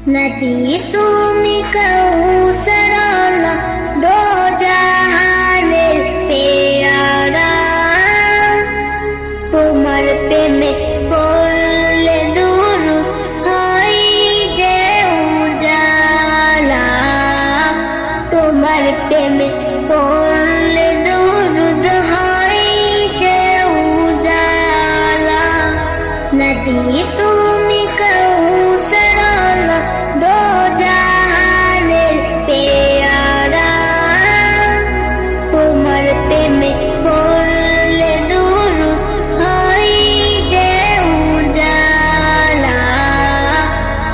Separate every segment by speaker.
Speaker 1: नबी তুমি কাউসার আল্লাহ দো জাহানের পেয়ারা তোমার প্রেমে পড়লে দুরূদ হয় যে উজালা তোমার প্রেমে পড়লে দুরূদ হয় যে উজালা নবী তুমি কাউসার আল্লাহ দো জাহানের পেয়ারা তোমার প্রেমে পড়লে দুরূদ হয় যে উজালা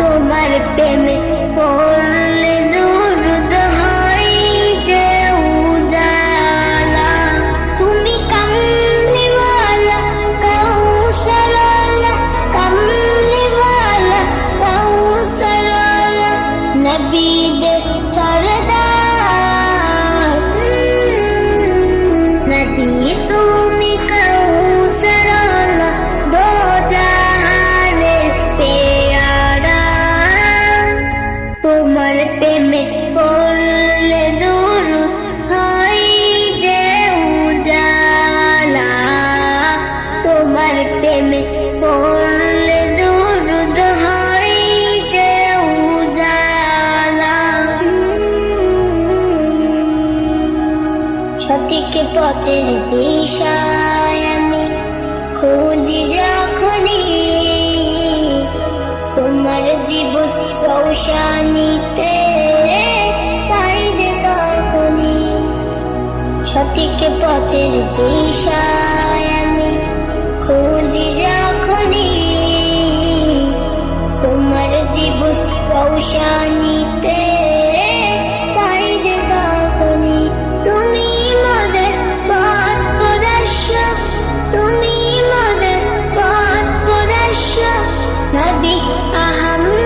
Speaker 1: তোমার প্রেমে পড়লে দুরূদ হয় যে উজালা তুমি কামলিওয়ালা কাউসারওয়ালা কামলিওয়ালা কাউসারওয়ালা নবী দে সরদার নবী তুমি কাউসারওয়ালা দো জাহানের পেয়ারা তোমার প্রেমে পড়লে দুরূদ হয় যে উজালা তোমার প্রেমে পড়লে দুরূদ হয় যে উজালা সঠিক পথের দিশায় আমি খুঁজি যখনই তোমার জীবন রৌশানিতে পাই যে তখনই সঠিক পথের দিশায় আমি খুঁজি যখনই তোমার জীবন রৌশানিতে পাই যে তখনই তুমি মোদের পথ প্রদর্শক তুমি মোদের পথ প্রদর্শক নবী আহমদ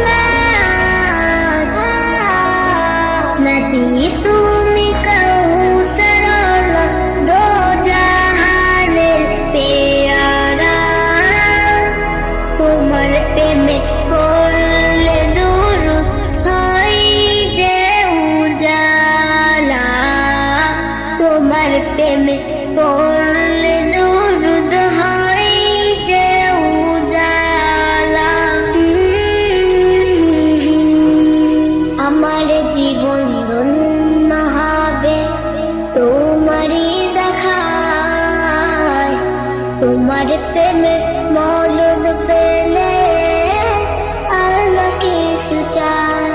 Speaker 1: নবী তুমি কাউসার আল্লাহ দো জাহানের পেয়ারা তোমার প্রেমে পড়লে দুরূদ হয় যে উজালা তোমার প্রেমে পড়লে দুরূদ হয় যে উজালা আমার জীবন ধন্য হবে তোমারই দেখায় তোমার প্রেমের মদদ পেলে আর না কিছু চাই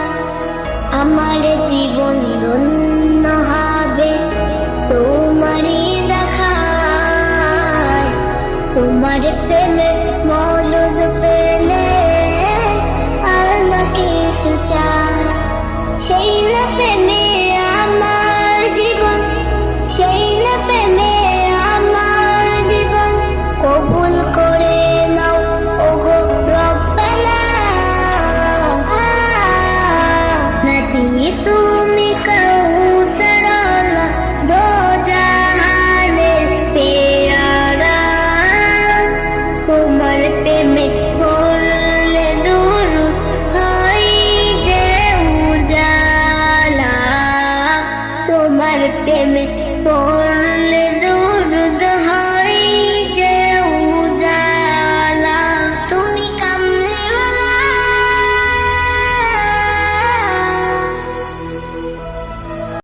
Speaker 1: আমার জীবন ধন্য হবে তোমারই দেখায় তোমার প্রেমের